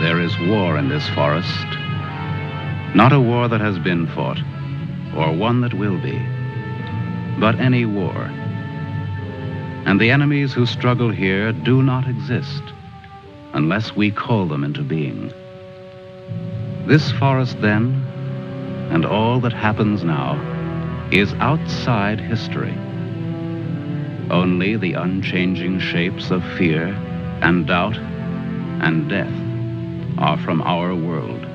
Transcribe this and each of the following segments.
there is war in this forest. Not a war that has been fought, or one that will be, but any war. And the enemies who struggle here do not exist unless we call them into being. This forest then, and all that happens now, is outside history. Only the unchanging shapes of fear and doubt and death are from our world.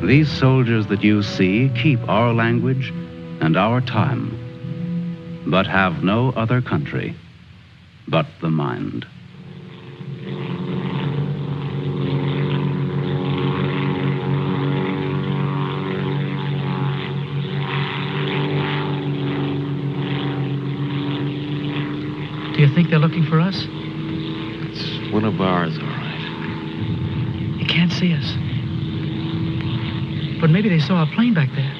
These soldiers that you see keep our language and our time, but have no other country but the mind. Do you think they're looking for us? It's one of ours, all right. You can't see us. But maybe they saw a plane back there.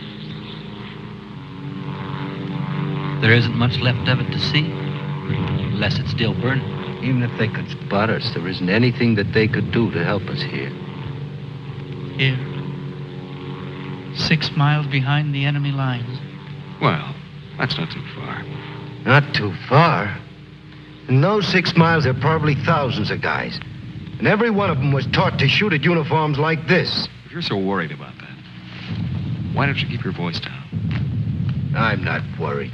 There isn't much left of it to see, unless it's still burning. Even if they could spot us, there isn't anything that they could do to help us here. Here. 6 miles behind the enemy lines. Well, that's not too far. Not too far. In those 6 miles, there are probably thousands of guys. And every one of them was taught to shoot at uniforms like this. If you're so worried about that, why don't you keep your voice down? I'm not worried.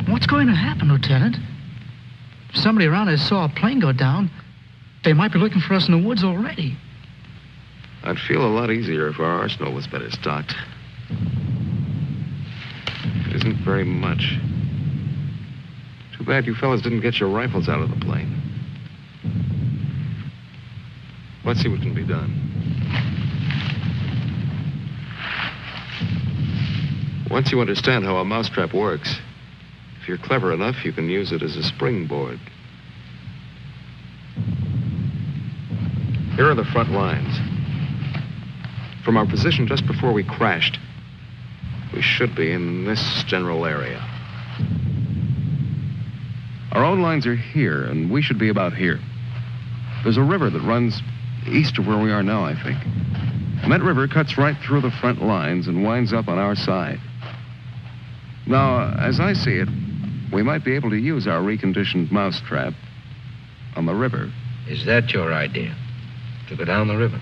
What's going to happen, Lieutenant? If somebody around us saw a plane go down, they might be looking for us in the woods already. I'd feel a lot easier if our arsenal was better stocked. It isn't very much. Too bad you fellas didn't get your rifles out of the plane. Let's see what can be done. Once you understand how a mousetrap works, if you're clever enough, you can use it as a springboard. Here are the front lines. From our position just before we crashed, we should be in this general area. Our own lines are here, and we should be about here. There's a river that runs east of where we are now, I think. And that river cuts right through the front lines and winds up on our side. Now, as I see it, we might be able to use our reconditioned mousetrap on the river. Is that your idea? To go down the river?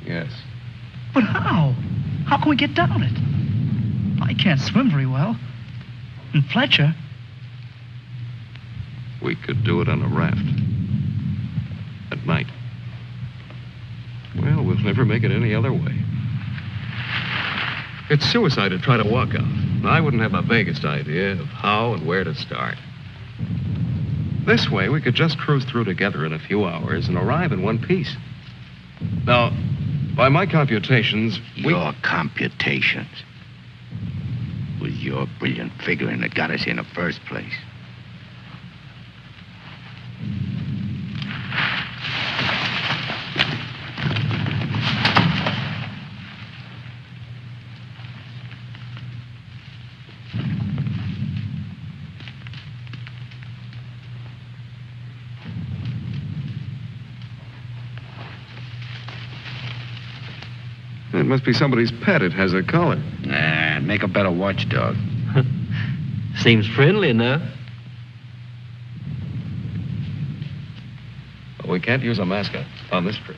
Yes. But how? How can we get down it? I can't swim very well. And Fletcher... We could do it on a raft. At night. Well, we'll never make it any other way. It's suicide to try to walk out. I wouldn't have the vaguest idea of how and where to start. This way, we could just cruise through together in a few hours and arrive in one piece. Now, by my computations, Your computations? It was your brilliant figuring that got us here in the first place. It must be somebody's pet. It has a collar. Nah, make a better watchdog. Seems friendly enough. But we can't use a mascot on this trip.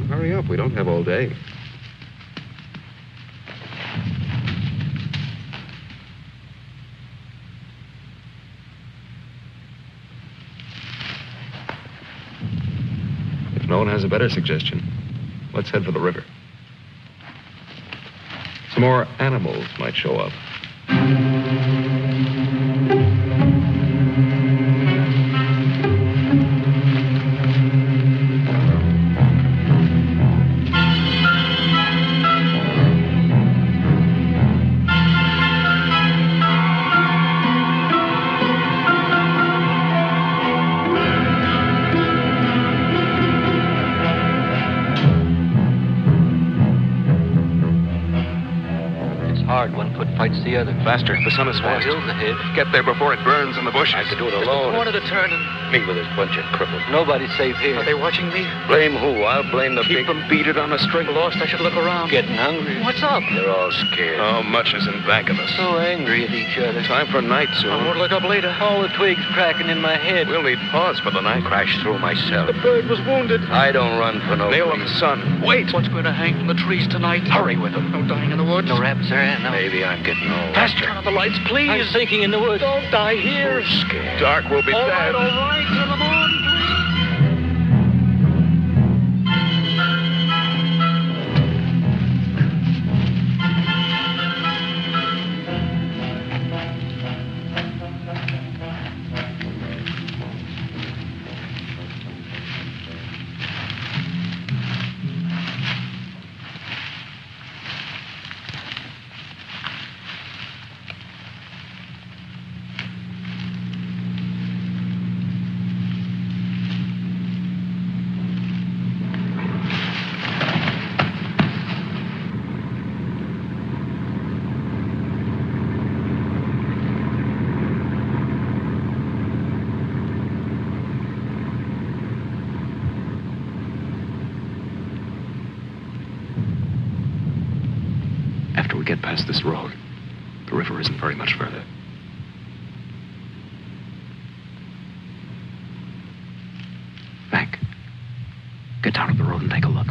Hurry up. We don't have all day. If no one has a better suggestion, let's head for the river. Some more animals might show up. Hard one foot fights the the other. Faster. The sun is fast. Hill's ahead. Get there before it burns in the bushes. I could do it alone. Corner to turn and... Me with this bunch of cripples. Nobody's safe here. Are they watching me? Blame who? I'll blame the Keep big... them beat it on a string. Lost, I should look around. Getting hungry. What's up? They're all scared. Oh, much is in back of us. So angry at each other. Time for night I soon. won't look up later. All the twigs cracking in my head. We'll need pause for the night. Crashed through myself. The bird was wounded. I don't run for no Nail of the reason. sun. Wait. What's going to hang from the trees tonight? Hurry with them. No dying in the woods. No rabbits there, no. Maybe I'm getting old. Faster. Turn on the lights, please. I'm sinking in the woods. Don't die here. Scared. Dark will be All dead. right, all right. Turn them on, please. After we get past this road, the river isn't very much further. Mac, get down to the road and take a look.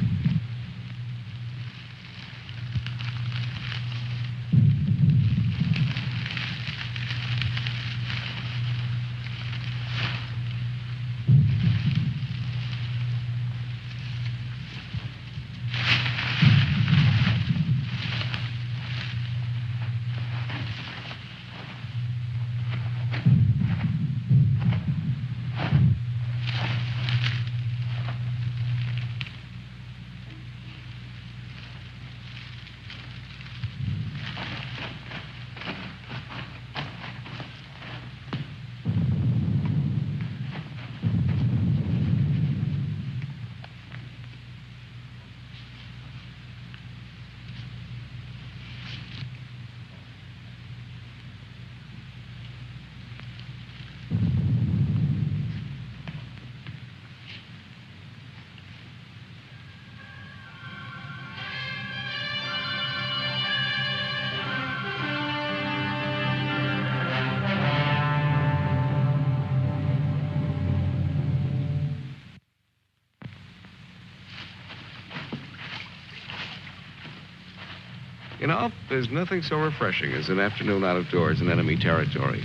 You know, there's nothing so refreshing as an afternoon out of doors in enemy territory.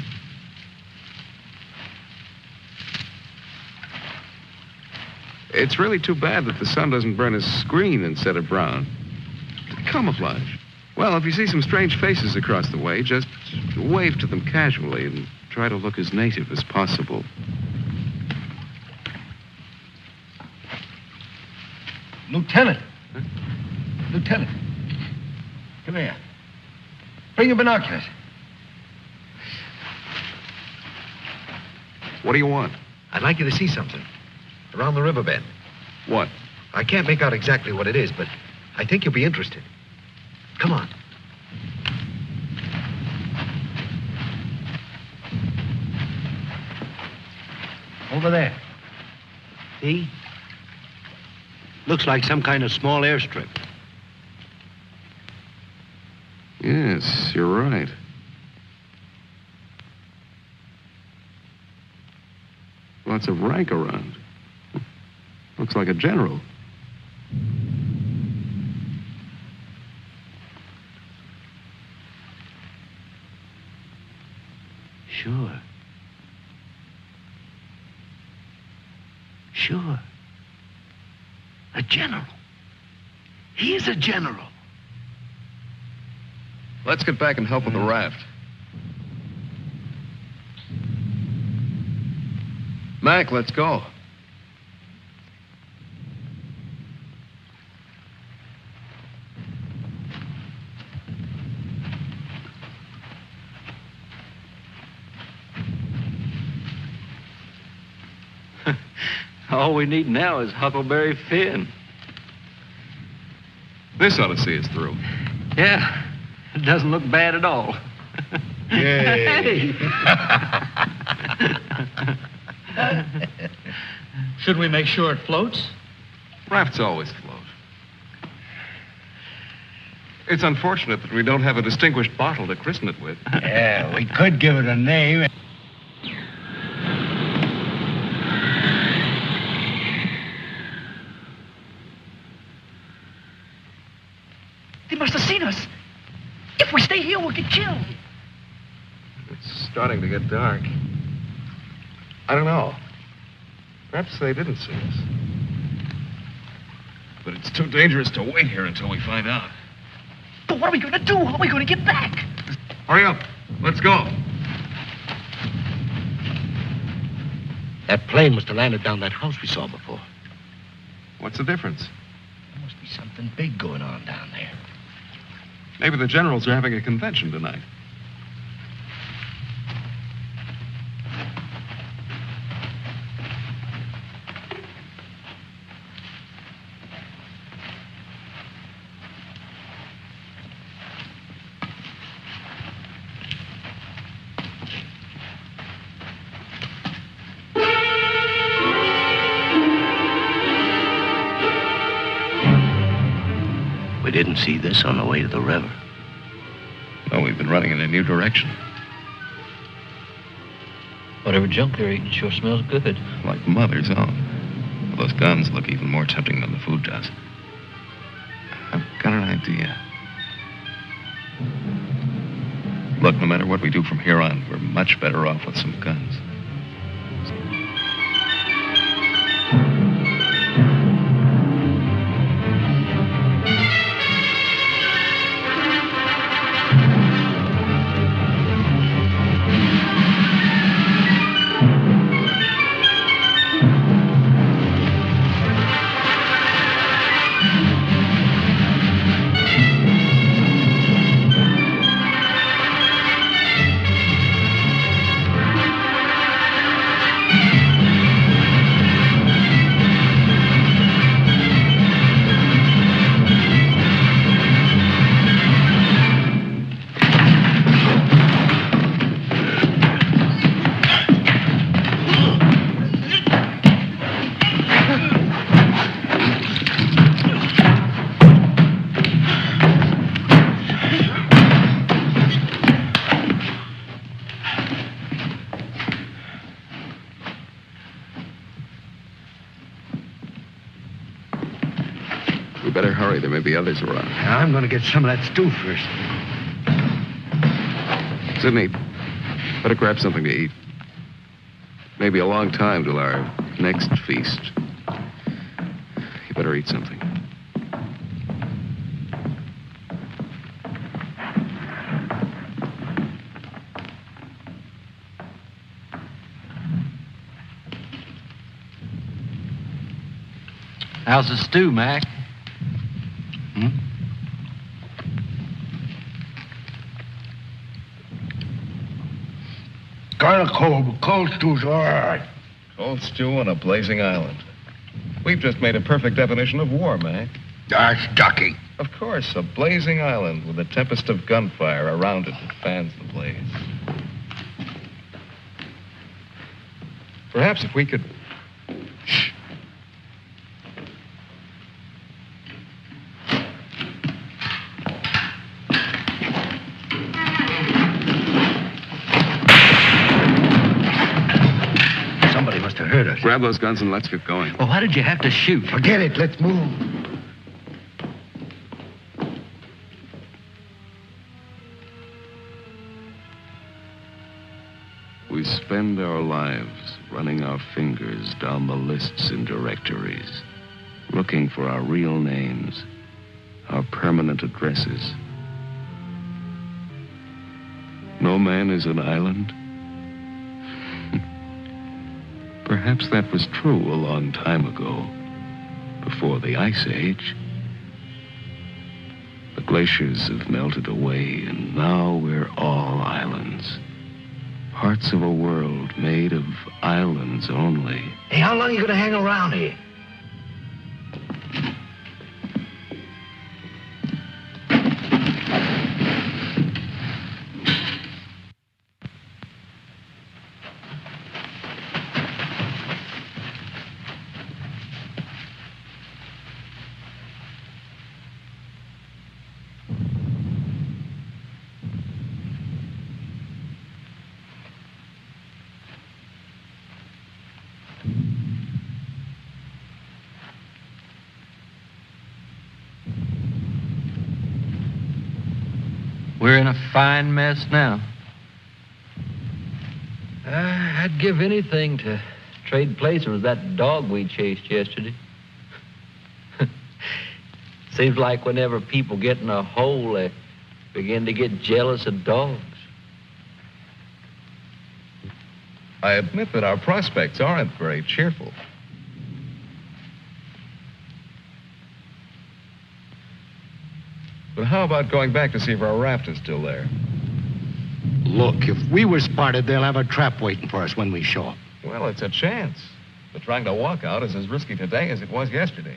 It's really too bad that the sun doesn't burn his screen instead of brown. Camouflage. Well, if you see some strange faces across the way, just wave to them casually and try to look as native as possible. Lieutenant. Huh? Lieutenant. Come here. Bring your binoculars. What do you want? I'd like you to see something. Around the riverbed. What? I can't make out exactly what it is, but I think you'll be interested. Come on. Over there. See? Looks like some kind of small airstrip. Yes, you're right. Lots of rank around. Looks like a general. Sure. Sure. A general. He's a general. Let's get back and help with the raft. Mac, let's go. All we need now is Huckleberry Finn. This ought to see us through. Yeah, it doesn't look bad at all. Yay. Should we make sure it floats? Rafts always float. It's unfortunate that we don't have a distinguished bottle to christen it with. Yeah, we could give it a name. They must have seen us. If we stay here, we'll get killed. It's starting to get dark. I don't know. Perhaps they didn't see us. But it's too dangerous to wait here until we find out. But what are we going to do? How are we going to get back? Hurry up. Let's go. That plane must have landed down that house we saw before. What's the difference? There must be something big going on down there. Maybe the generals are having a convention tonight. We didn't see this on the way to the river. No, we've been running in a new direction. Whatever junk they're eating sure smells good. Like Mother's own. Those guns look even more tempting than the food does. I've got an idea. Look, no matter what we do from here on, we're much better off with some guns. We better hurry. There may be others around. I'm going to get some of that stew first. Sidney, better grab something to eat. Maybe a long time till our next feast. You better eat something. How's the stew, Mac? Kind of cold, but cold stew's all right. Cold stew on a blazing island. We've just made a perfect definition of war, Mac. That's ducky. Of course, a blazing island with a tempest of gunfire around it that fans the blaze. Perhaps if we could... Shh. Somebody must have heard us. Grab those guns and let's get going. Well, why did you have to shoot? Forget it. Let's move. We spend our lives running our fingers down the lists and directories, looking for our real names, our permanent addresses. No man is an island. Perhaps that was true a long time ago, before the Ice Age. The glaciers have melted away, and now we're all islands. Parts of a world made of islands only. Hey, how long are you going to hang around here? We're in a fine mess now. I'd give anything to trade places with that dog we chased yesterday. Seems like whenever people get in a hole, they begin to get jealous of dogs. I admit that our prospects aren't very cheerful. But how about going back to see if our raft is still there? Look, if we were spotted, they'll have a trap waiting for us when we show up. Well, it's a chance. But trying to walk out is as risky today as it was yesterday.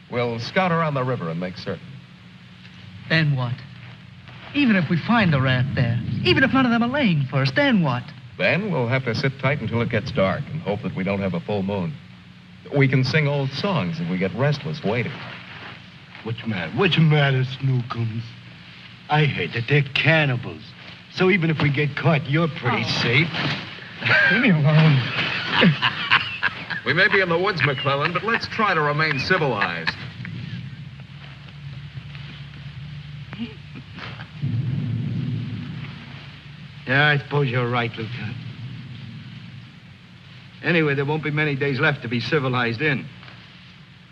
We'll scout around the river and make certain. Then what? Even if we find the raft there, even if none of them are laying for us, then what? Then we'll have to sit tight until it gets dark and hope that we don't have a full moon. We can sing old songs if we get restless waiting. Which matter, Snookums? I heard that they're cannibals. So even if we get caught, you're pretty safe. Leave me alone. We may be in the woods, McClellan, but let's try to remain civilized. Yeah, I suppose you're right, Lieutenant. Anyway, there won't be many days left to be civilized in.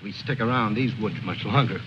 We stick around these woods much longer.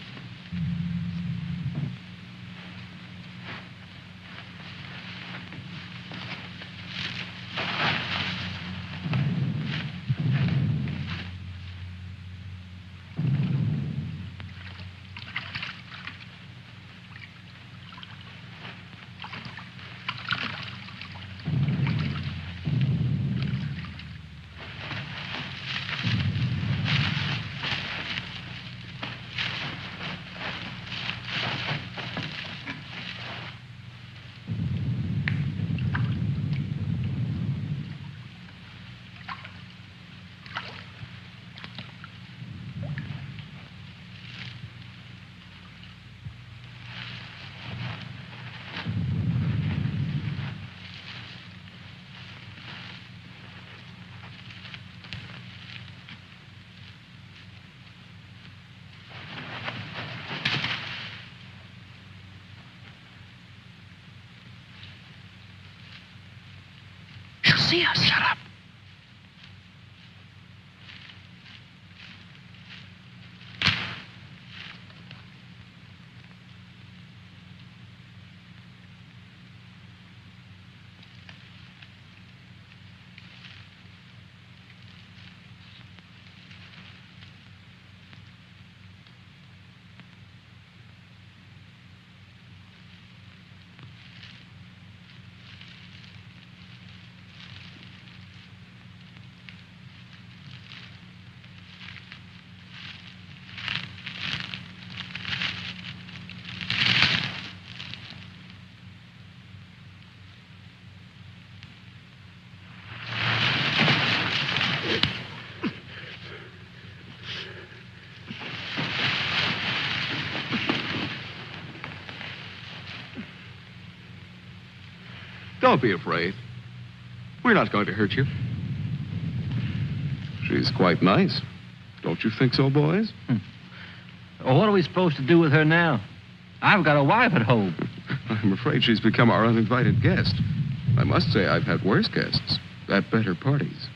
See us. Shut up. Don't be afraid. We're not going to hurt you. She's quite nice. Don't you think so, boys? Well, what are we supposed to do with her now? I've got a wife at home. I'm afraid she's become our uninvited guest. I must say I've had worse guests at better parties.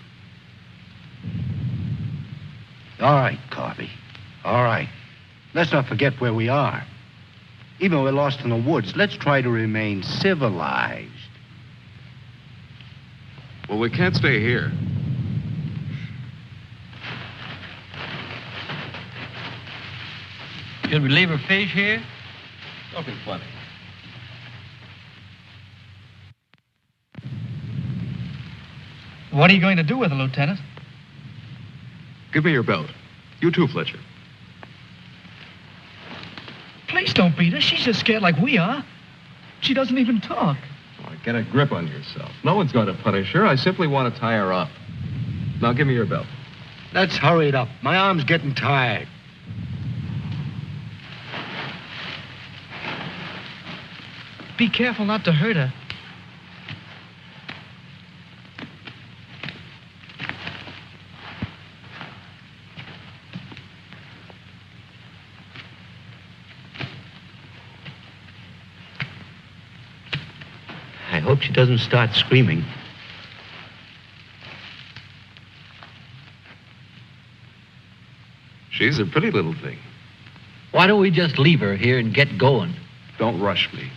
All right, Carby. All right. Let's not forget where we are. Even though we're lost in the woods, let's try to remain civilized. Well, we can't stay here. Should we leave her fish here? Don't be funny. What are you going to do with her, Lieutenant? Give me your belt. You too, Fletcher. Please don't beat her. She's just scared like we are. She doesn't even talk. Oh, get a grip on yourself. No one's going to punish her. I simply want to tie her up. Now, give me your belt. Let's hurry it up. My arm's getting tired. Be careful not to hurt her. I hope she doesn't start screaming. She's a pretty little thing. Why don't we just leave her here and get going? Don't rush me.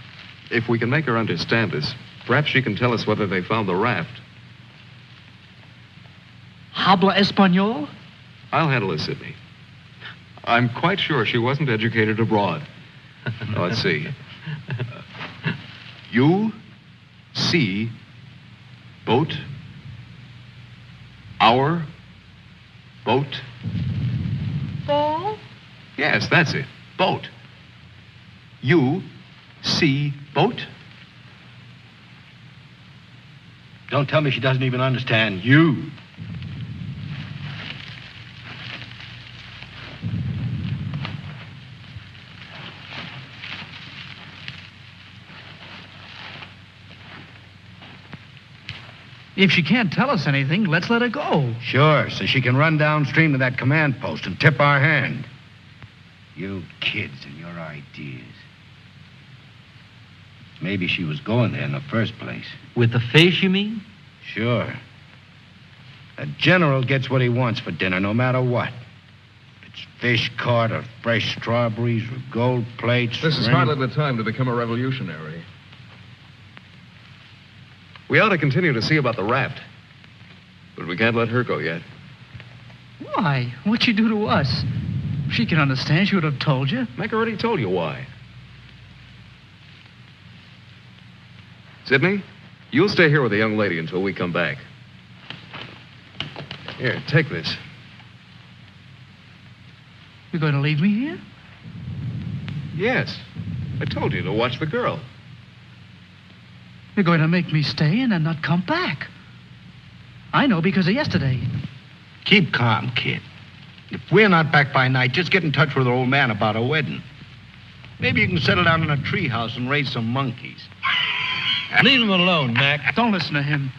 If we can make her understand us, perhaps she can tell us whether they found the raft. Habla español? I'll handle it, Sidney. I'm quite sure she wasn't educated abroad. Now, let's see. You see boat, our boat. Ball? Yes, that's it. Boat. You see boat. Don't tell me she doesn't even understand you. If she can't tell us anything, let's let her go. Sure, so she can run downstream to that command post and tip our hand. You kids and your ideas. Maybe she was going there in the first place. With the fish, you mean? Sure. A general gets what he wants for dinner, no matter what. If it's fish caught or fresh strawberries or gold plates. This is hardly the time to become a revolutionary. We ought to continue to see about the raft. But we can't let her go yet. Why? What'd she do to us? If she can understand, she would have told you. Mac already told you why. Sidney, you'll stay here with the young lady until we come back. Here, take this. You're going to leave me here? Yes. I told you to watch the girl. You're going to make me stay and then not come back. I know because of yesterday. Keep calm, kid. If we're not back by night, just get in touch with the old man about a wedding. Maybe you can settle down in a treehouse and raise some monkeys. Leave him alone, Mac. Don't listen to him.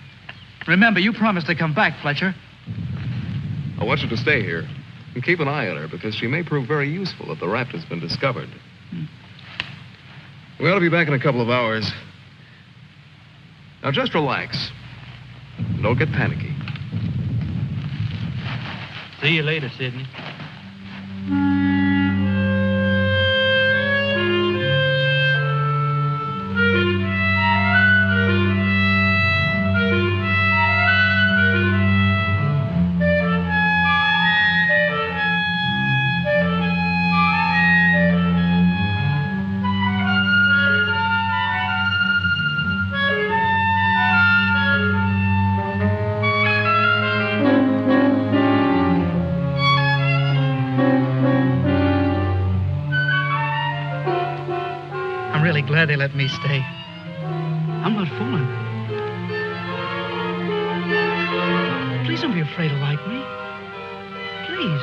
Remember, you promised to come back, Fletcher. I want you to stay here and keep an eye on her because she may prove very useful if the raft has been discovered. We ought to be back in a couple of hours. Now, just relax. Don't get panicky. See you later, Sidney. Glad they let me stay. I'm not fooling. Please don't be afraid to like me. Please.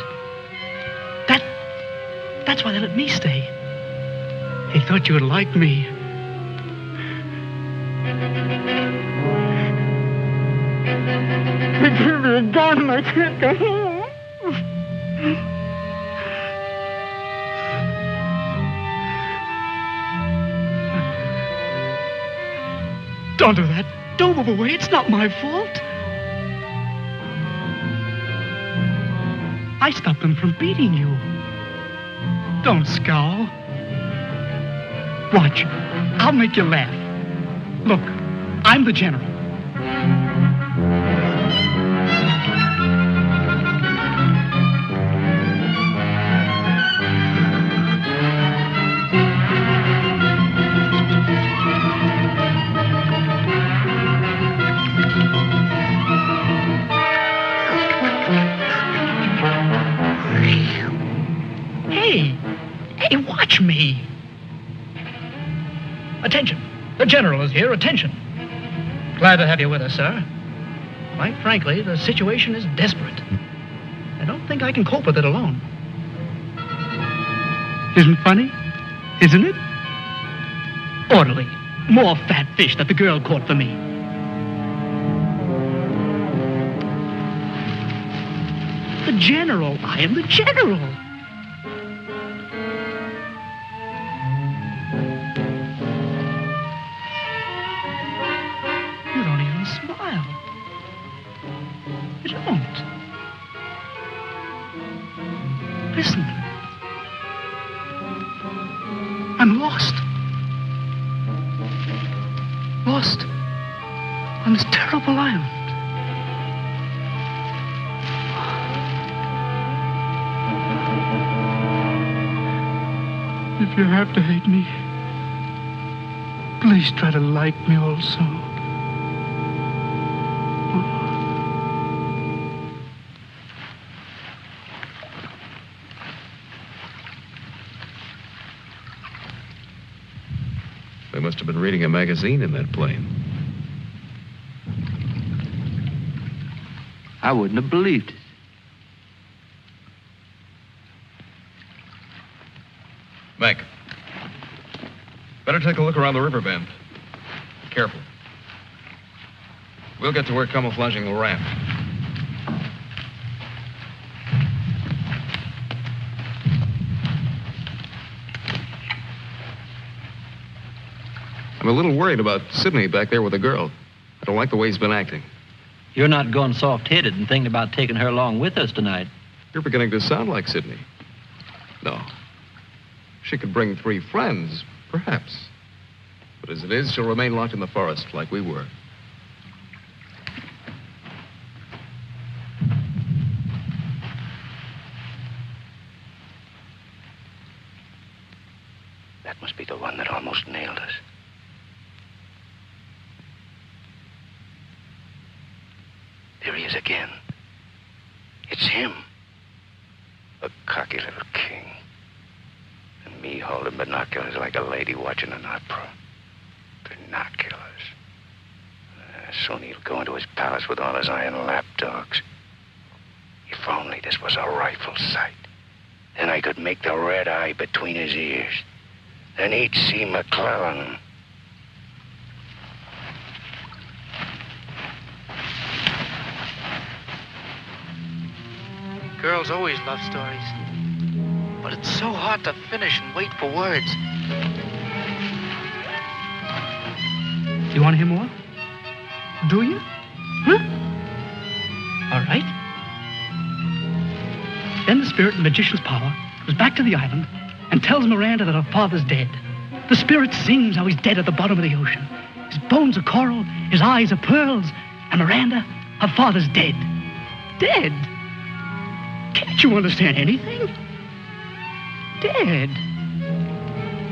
That's why they let me stay. They thought you would like me. Don't do that. Don't move away. It's not my fault. I stopped them from beating you. Don't scowl. Watch. I'll make you laugh. Look, I'm the general. Hey, watch me. Attention. The general is here. Attention. Glad to have you with us, sir. Quite frankly, the situation is desperate. I don't think I can cope with it alone. Isn't funny? Isn't it? Orderly. More fat fish that the girl caught for me. The general. I am the general. don't. Listen. I'm lost. Lost on this terrible island. If you have to hate me, please try to like me also. They must have been reading a magazine in that plane. I wouldn't have believed it. Mac, better take a look around the river bend. Careful. We'll get to work camouflaging the raft. I'm a little worried about Sidney back there with the girl. I don't like the way he's been acting. You're not going soft-headed and thinking about taking her along with us tonight. You're beginning to sound like Sidney. No. She could bring 3 friends, perhaps. But as it is, she'll remain locked in the forest like we were. That must be the one that almost nailed us. There he is again. It's him. A cocky little king. And me holding binoculars like a lady watching an opera. Binoculars. Soon he'll go into his palace with all his iron lapdogs. If only this was a rifle sight. Then I could make the red eye between his ears. Then he'd see McClellan. Girls always love stories. But it's so hard to finish and wait for words. You want to hear more? Do you? Huh? All right. Then the spirit in the magician's power goes back to the island and tells Miranda that her father's dead. The spirit sings how he's dead at the bottom of the ocean. His bones are coral, his eyes are pearls, and Miranda, her father's dead. Dead? Can't you understand anything? Dead.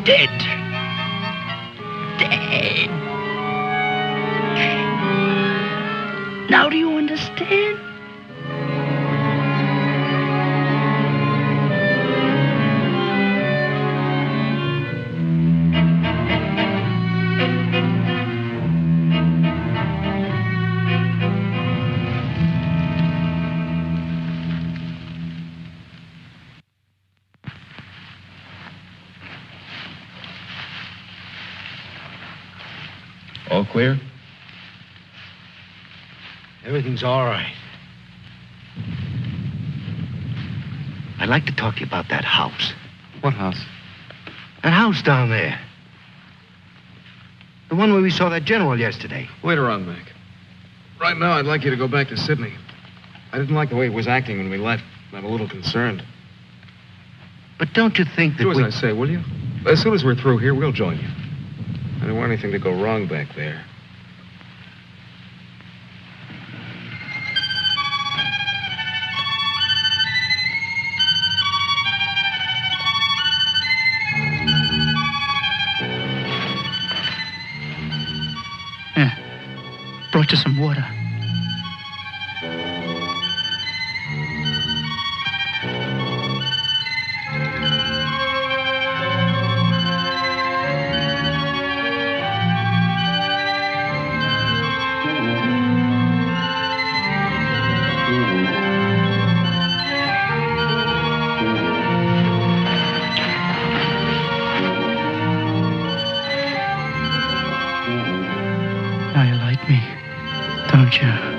Dead. Dead. Now do you understand? All clear? Everything's all right. I'd like to talk to you about that house. What house? That house down there. The one where we saw that general yesterday. Later on, Mac. Right now, I'd like you to go back to Sydney. I didn't like the way he was acting when we left. I'm a little concerned. But don't you think that Do as I say, will you? As soon as we're through here, we'll join you. I don't want anything to go wrong back there. Brought you some water. Now you like me, don't you?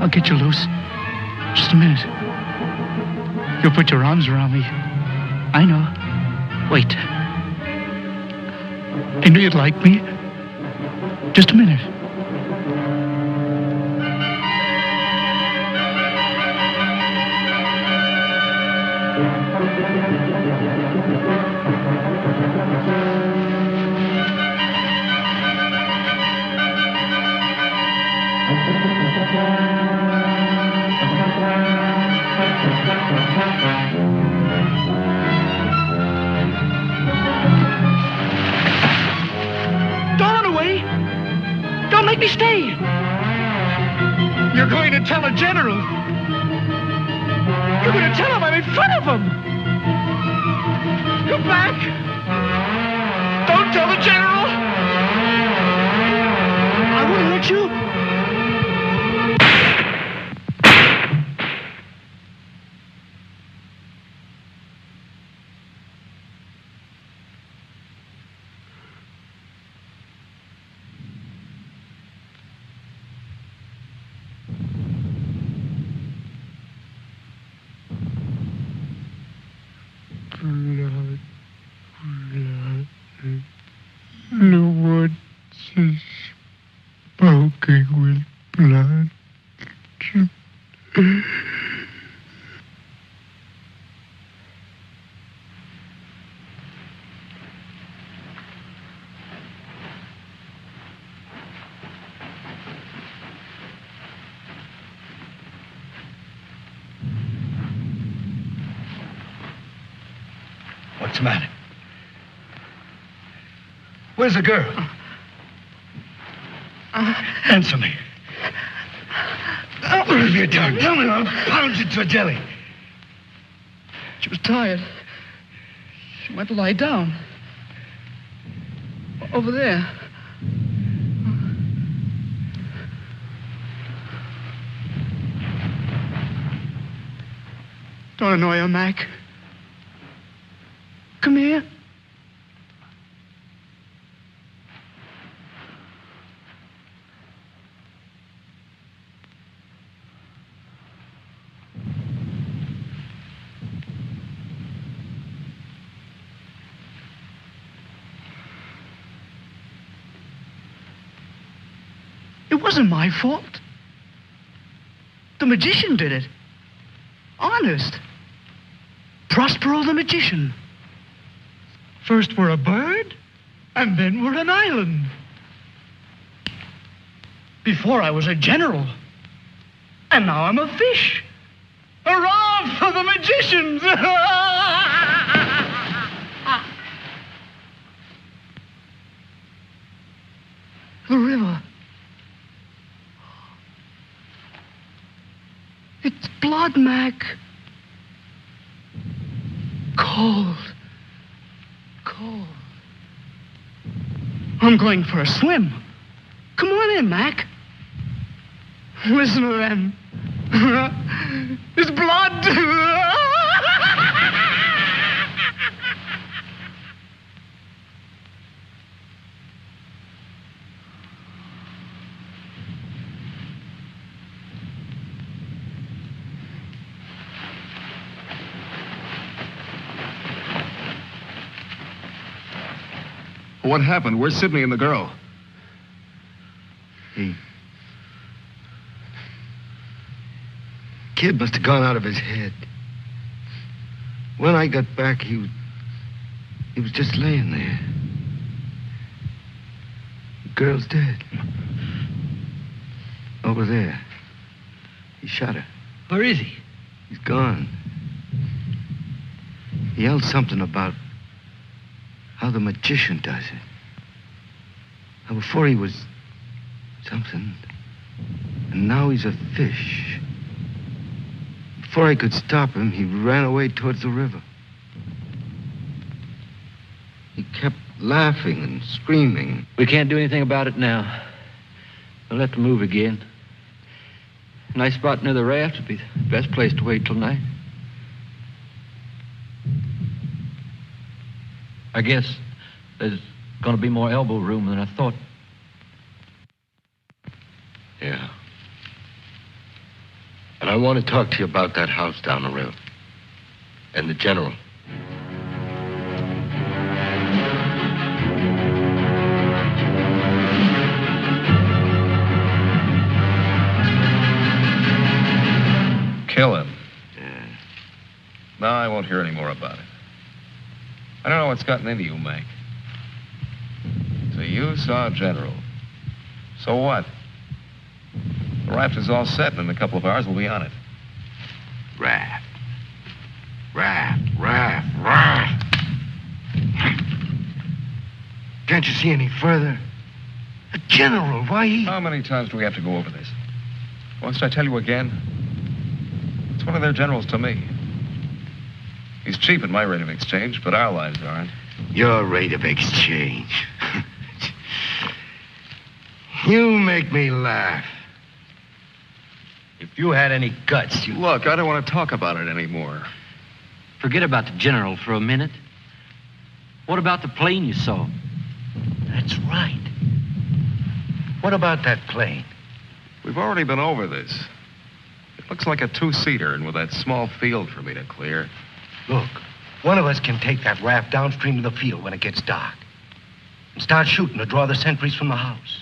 I'll get you loose. Just a minute. You'll put your arms around me. I know. Wait. I knew you'd like me. Just a minute. Don't make me stay. You're going to tell a general. You're going to tell him I'm in front of him. Come back. Don't tell the general. I wouldn't hurt you. The woods is smoking with blood. What's the matter? Where's the girl? Answer me. What have you done? Tell me, I'll pound you to a jelly. She was tired. She went to lie down. Over there. Don't annoy her, Mac. Come here. It wasn't my fault. The magician did it. Honest. Prospero the magician. First we're a bird, and then we're an island. Before I was a general, and now I'm a fish. Hurrah for the magicians! The river. It's blood, Mac. Cold. Cold. I'm going for a swim. Come on in, Mac. Listen to them. It's blood. What happened? Where's Sidney and the girl? Kid must have gone out of his head. When I got back, he was just laying there. The girl's dead. Over there. He shot her. Where is he? He's gone. He yelled something about how the magician does it. How before he was something, and now he's a fish. Before I could stop him, he ran away towards the river. He kept laughing and screaming. We can't do anything about it now. We'll have to move again. A nice spot near the raft would be the best place to wait till night. I guess there's going to be more elbow room than I thought. Yeah. And I want to talk to you about that house down the river. And the general. Kill him. Yeah. No, I won't hear any more about it. I don't know what's gotten into you, Mac. So you saw General. So what? The raft is all set, and in a couple of hours we'll be on it. Raft. Can't you see any further? A general, why he... How many times do we have to go over this? Must I tell you again? It's one of their generals to me. He's cheap at my rate of exchange, but our lives aren't. Your rate of exchange. You make me laugh. If you had any guts, you... Look, I don't want to talk about it anymore. Forget about the general for a minute. What about the plane you saw? That's right. What about that plane? We've already been over this. It looks like a two-seater, and with that small field for me to clear. Look, one of us can take that raft downstream of the field when it gets dark and start shooting to draw the sentries from the house.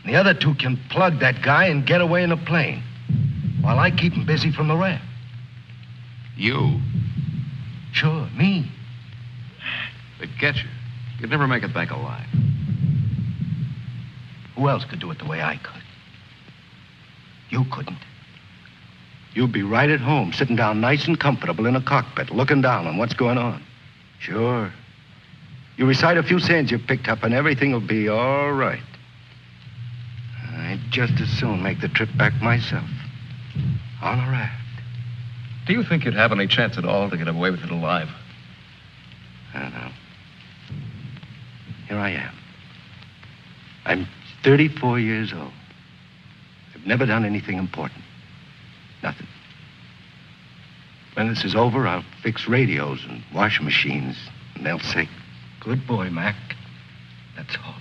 And the other two can plug that guy and get away in a plane while I keep him busy from the raft. You? Sure, me. They'd get you. You'd never make it back alive. Who else could do it the way I could? You couldn't. You'd be right at home, sitting down nice and comfortable in a cockpit, looking down on what's going on. Sure. You recite a few sayings you've picked up and everything will be all right. I'd just as soon make the trip back myself. On a raft. Do you think you'd have any chance at all to get away with it alive? I don't know. Here I am. I'm 34 years old. I've never done anything important. Nothing. When this is over, I'll fix radios and washing machines, and they'll say, "Good boy, Mac." That's all.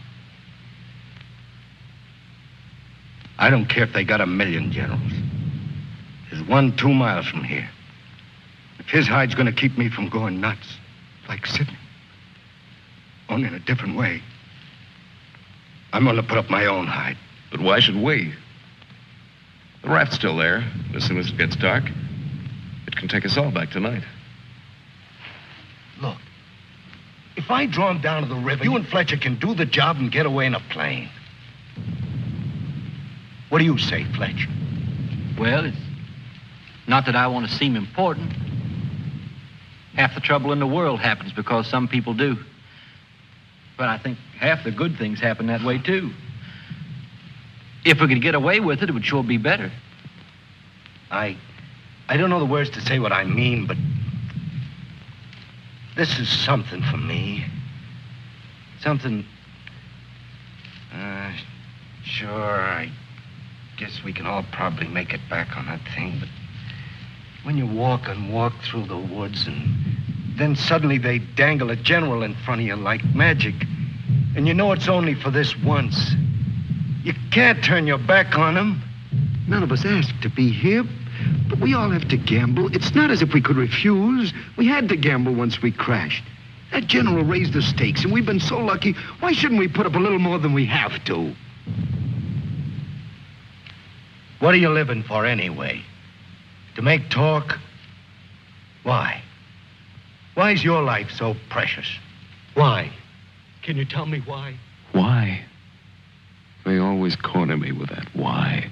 I don't care if they got 1,000,000 generals. There's one 2 miles from here. If his hide's gonna keep me from going nuts, like Sidney, only in a different way, I'm gonna put up my own hide. But why should we? The raft's still there. As soon as it gets dark, it can take us all back tonight. Look, if I draw him down to the river, you and Fletcher can do the job and get away in a plane. What do you say, Fletcher? Well, it's not that I want to seem important. Half the trouble in the world happens because some people do. But I think half the good things happen that way, too. If we could get away with it, it would sure be better. I don't know the words to say what I mean, but this is something for me. Something... Sure, I guess we can all probably make it back on that thing, but when you walk and walk through the woods and then suddenly they dangle a general in front of you like magic, and you know it's only for this once, you can't turn your back on him. None of us asked to be here, but we all have to gamble. It's not as if we could refuse. We had to gamble once we crashed. That general raised the stakes, and we've been so lucky. Why shouldn't we put up a little more than we have to? What are you living for anyway? To make talk? Why? Why is your life so precious? Why? Can you tell me why? Why? They always corner me with that why.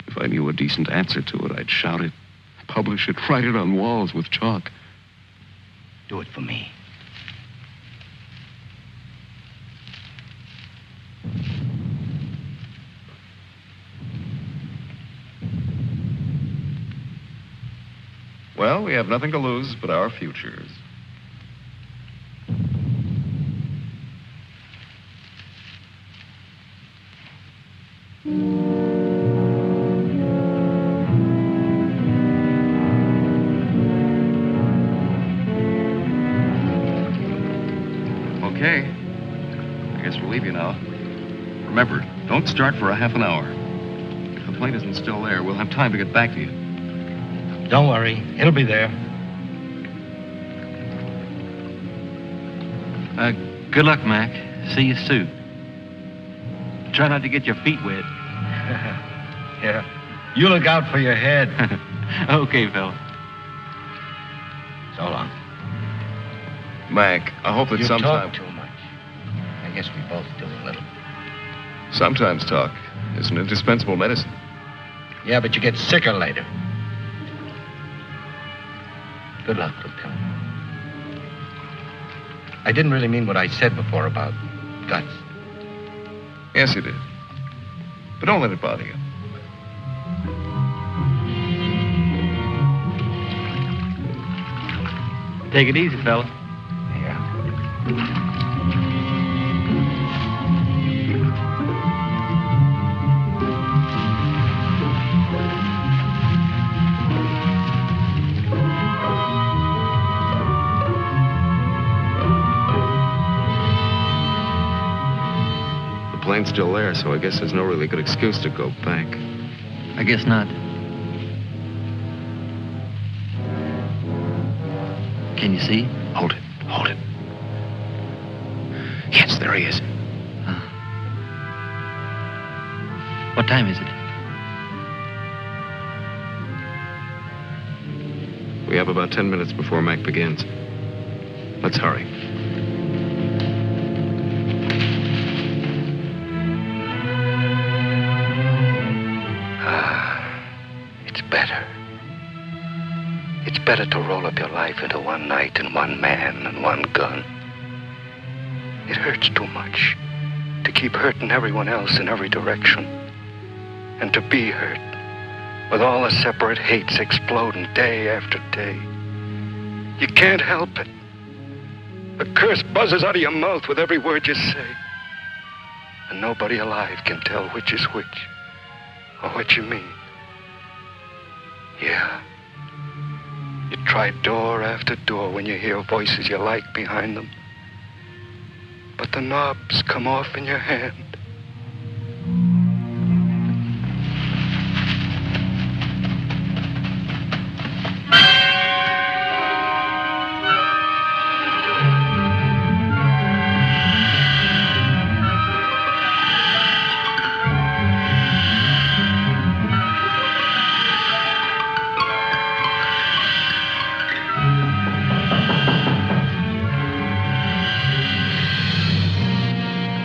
If I knew a decent answer to it, I'd shout it, publish it, write it on walls with chalk. Do it for me. Well, we have nothing to lose but our futures. Okay. I guess we'll leave you now. Remember, don't start for a half an hour. If the plane isn't still there, we'll have time to get back to you. Don't worry. It'll be there. Good luck, Mac. See you soon. Try not to get your feet wet. Yeah. You look out for your head. Okay, fella. So long. Mac, I hope that You sometime... talk too much. I guess we both do a little. Sometimes talk is an indispensable medicine. Yeah, but you get sicker later. Good luck, Lieutenant. I didn't really mean what I said before about guts. Yes, you did. But don't let it bother you. Take it easy, fella. Yeah. The plane's still there, so I guess there's no really good excuse to go back. I guess not. Can you see? Hold it. Hold it. Yes, there he is. What time is it? We have about 10 minutes before Mac begins. Let's hurry. It's better. It's better to roll up your life into one night and one man and one gun. It hurts too much to keep hurting everyone else in every direction. And to be hurt with all the separate hates exploding day after day. You can't help it. The curse buzzes out of your mouth with every word you say. And nobody alive can tell which is which or what you mean. Yeah. You try door after door when you hear voices you like behind them. But the knobs come off in your hand.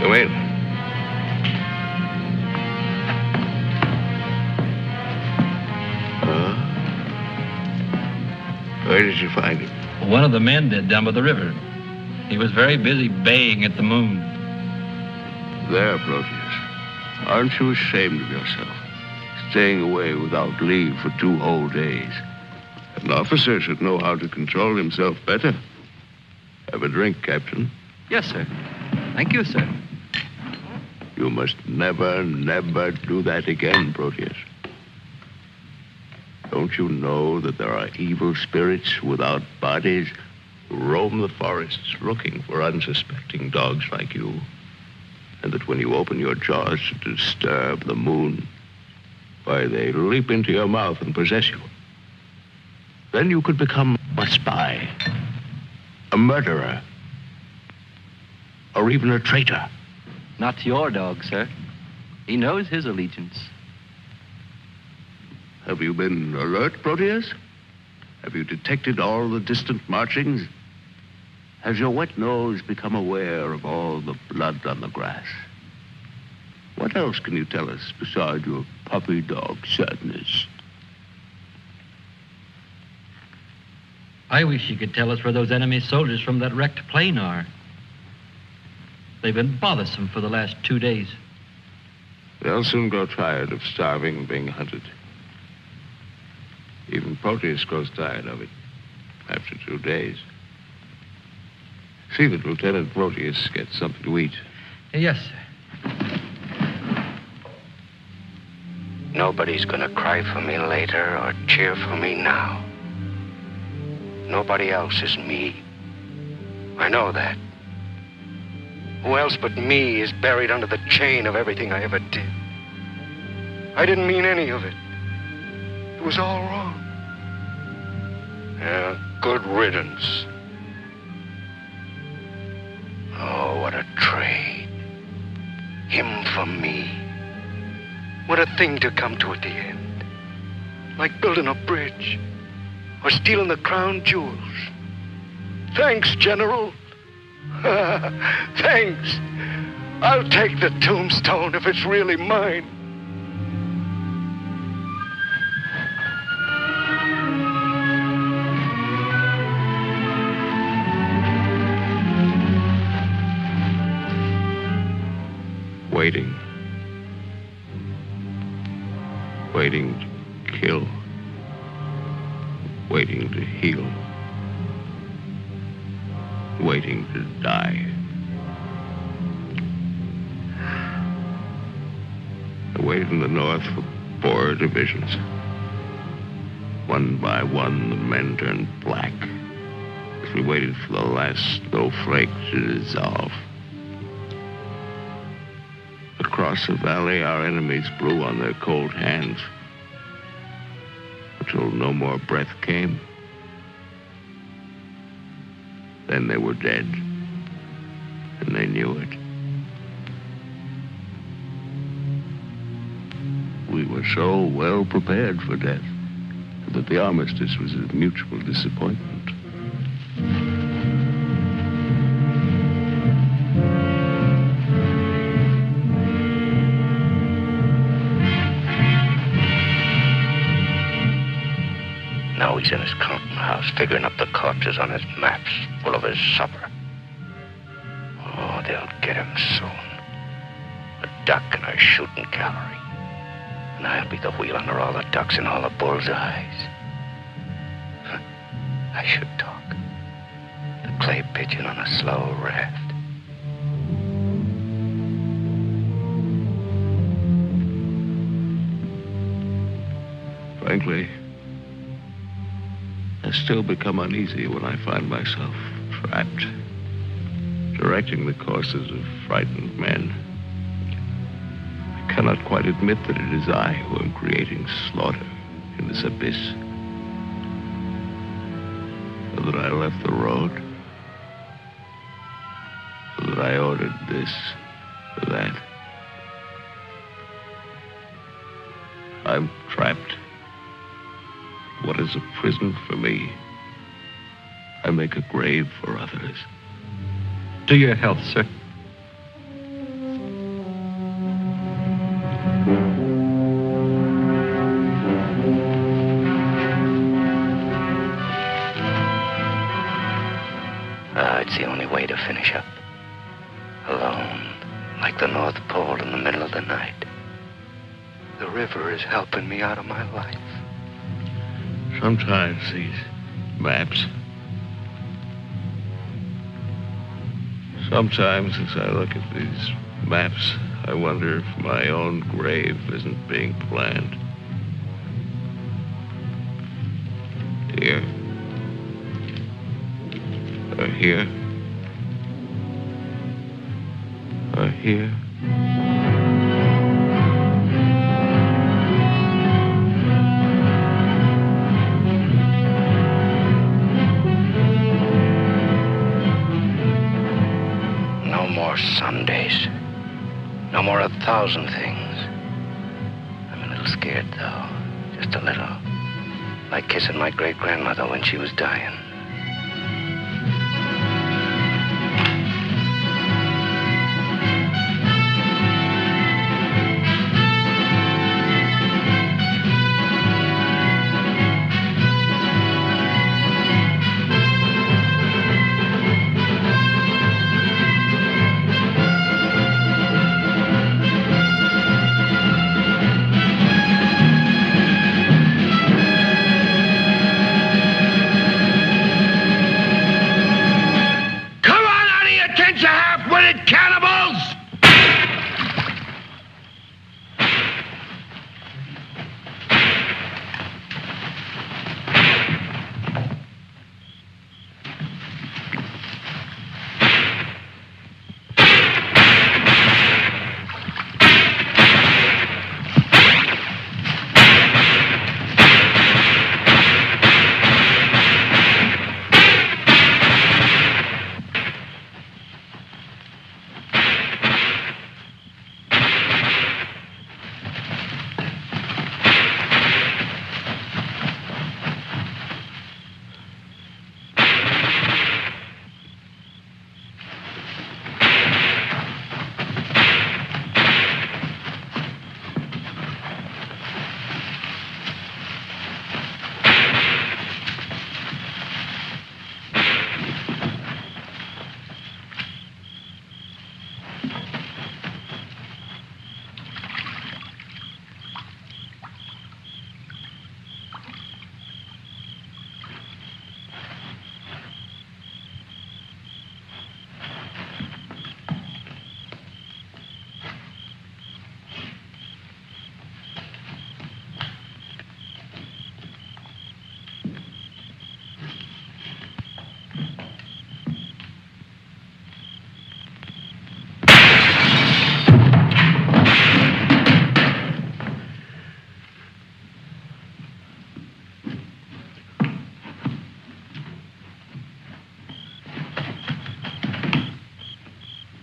Wait. Where did you find him? One of the men did down by the river. He was very busy baying at the moon. There, Proteus. Aren't you ashamed of yourself? Staying away without leave for 2 whole days. An officer should know how to control himself better. Have a drink, Captain. Yes, sir. Thank you, sir. You must never, never do that again, Proteus. Don't you know that there are evil spirits without bodies who roam the forests looking for unsuspecting dogs like you? And that when you open your jaws to disturb the moon, why, they leap into your mouth and possess you. Then you could become a spy, a murderer, or even a traitor. Not to your dog, sir. He knows his allegiance. Have you been alert, Proteus? Have you detected all the distant marchings? Has your wet nose become aware of all the blood on the grass? What else can you tell us besides your puppy dog sadness? I wish you could tell us where those enemy soldiers from that wrecked plane are. They've been bothersome for the last 2 days. They'll soon grow tired of starving and being hunted. Even Proteus grows tired of it after 2 days. See that Lieutenant Proteus gets something to eat. Yes, sir. Nobody's gonna cry for me later or cheer for me now. Nobody else is me. I know that. Who else but me is buried under the chain of everything I ever did? I didn't mean any of it. It was all wrong. Yeah, good riddance. Oh, what a trade. Him for me. What a thing to come to at the end. Like building a bridge. Or stealing the crown jewels. Thanks, General. Thanks. I'll take the tombstone if it's really mine. Waiting. Waiting to kill. Waiting to heal. Waiting to die. I waited in the north for 4 divisions. One by one, the men turned black as we waited for the last snowflake to dissolve. Across the valley, our enemies blew on their cold hands until no more breath came. Then they were dead, and they knew it. We were so well prepared for death that the armistice was a mutual disappointment. Now he's in his counting house, figuring up the corpses on his maps, full of his supper. Oh, they'll get him soon. A duck in our shooting gallery. And I'll be the wheel under all the ducks and all the bull's eyes. I should talk. The clay pigeon on a slow raft. Frankly, I still become uneasy when I find myself trapped, directing the courses of frightened men. I cannot quite admit that it is I who am creating slaughter in this abyss. So that I left the road. So that I ordered this or that. I'm trapped. What is a prison for me? I make a grave for others. To your health, sir. It's the only way to finish up. Alone, like the North Pole in the middle of the night. The river is helping me out of my life. Sometimes these maps. Sometimes as I look at these maps, I wonder if my own grave isn't being planned. Here. Or here. Or here. Sundays. No more 1,000 things. I'm a little scared, though. Just a little. Like kissing my great-grandmother when she was dying.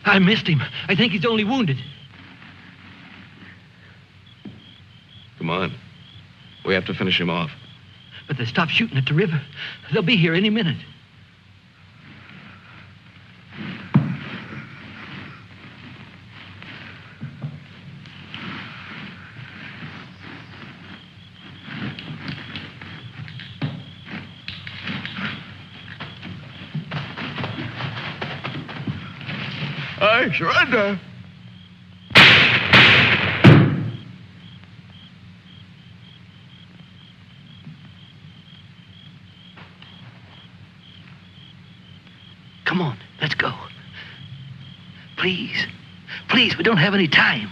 I missed him. I think he's only wounded. Come on. We have to finish him off. But they stopped shooting at the river. They'll be here any minute. I surrender. Come on, let's go. Please, please, we don't have any time.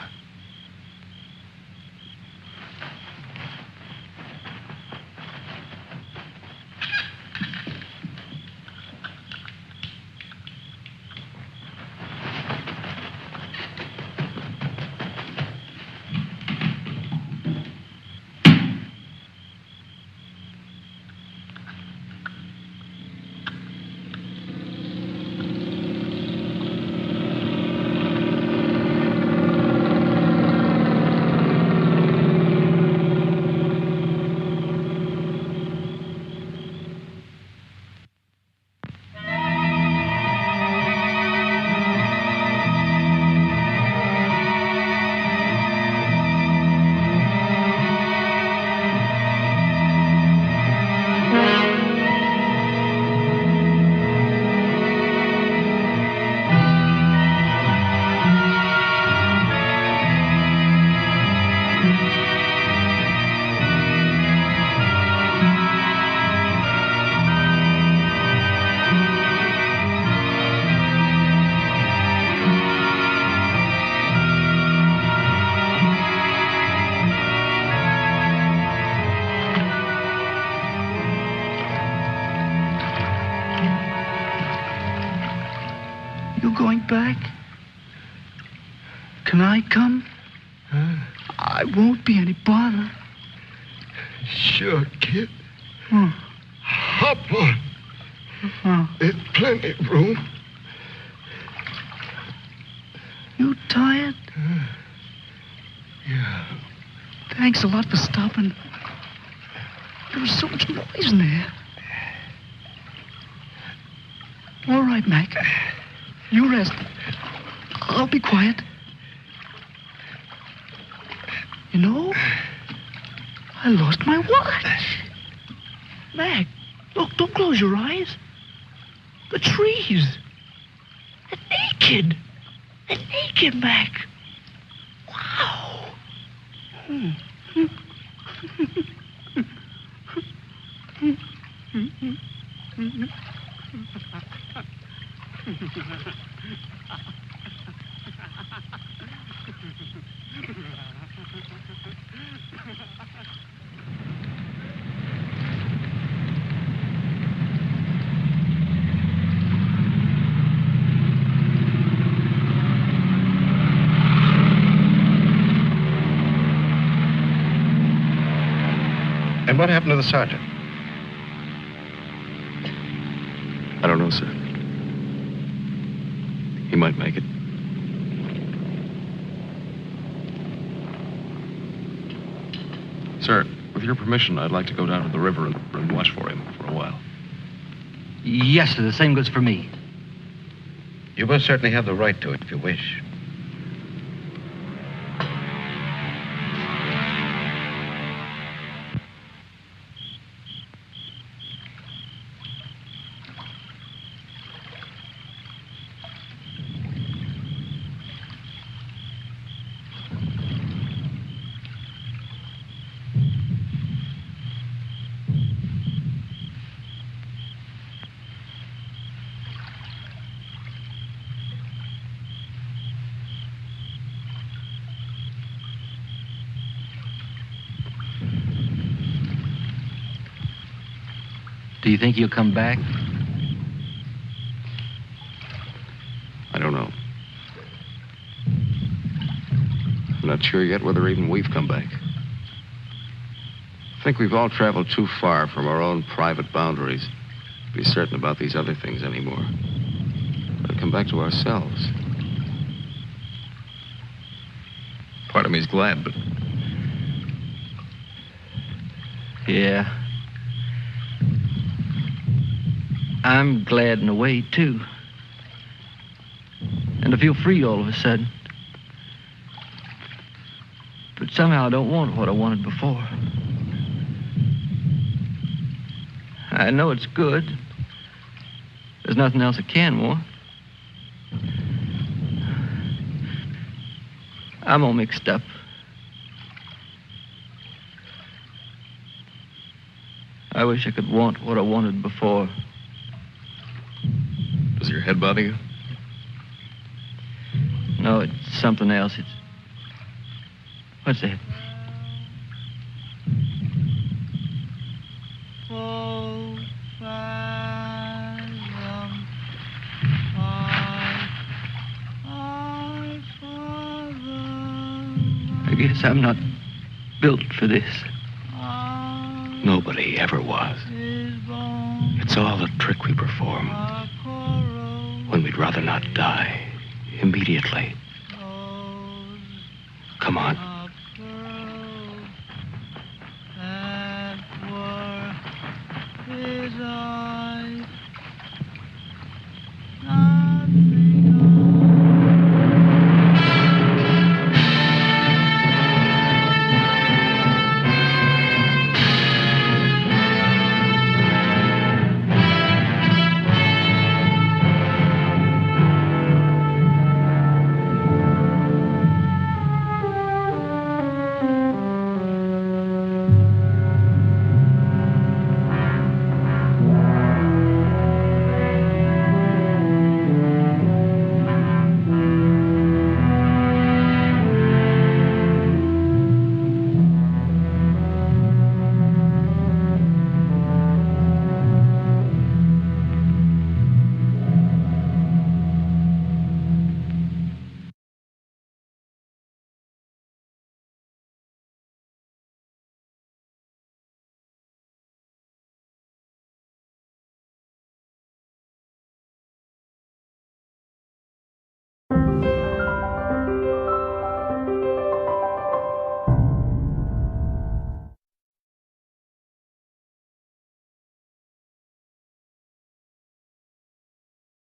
Back? Can I come? I won't be any bother. Sure, kid. Oh. Hop on. There's plenty of room. You tired? Yeah. Thanks a lot for stopping. There was so much noise in there. All right, Mac. You rest. I'll be quiet. You know, I lost my watch. Mac, look, don't close your eyes. The trees. They're naked. They're naked, Mac. Wow. And what happened to the sergeant? I don't know, sir. He might make it. Sir, with your permission, I'd like to go down to the river and watch for him for a while. Yes, sir, the same goes for me. You most certainly have the right to it if you wish. Do you think he'll come back? I don't know. I'm not sure yet whether even we've come back. I think we've all traveled too far from our own private boundaries to be certain about these other things anymore. We'll come back to ourselves. Part of me's glad, but... Yeah. I'm glad in a way, too. And to feel free all of a sudden. But somehow I don't want what I wanted before. I know it's good. There's nothing else I can want. I'm all mixed up. I wish I could want what I wanted before. Does your head bother you? No, it's something else. It's... What's that? I guess I'm not built for this. Nobody ever was. It's all a trick we perform when we'd rather not die immediately. Come on.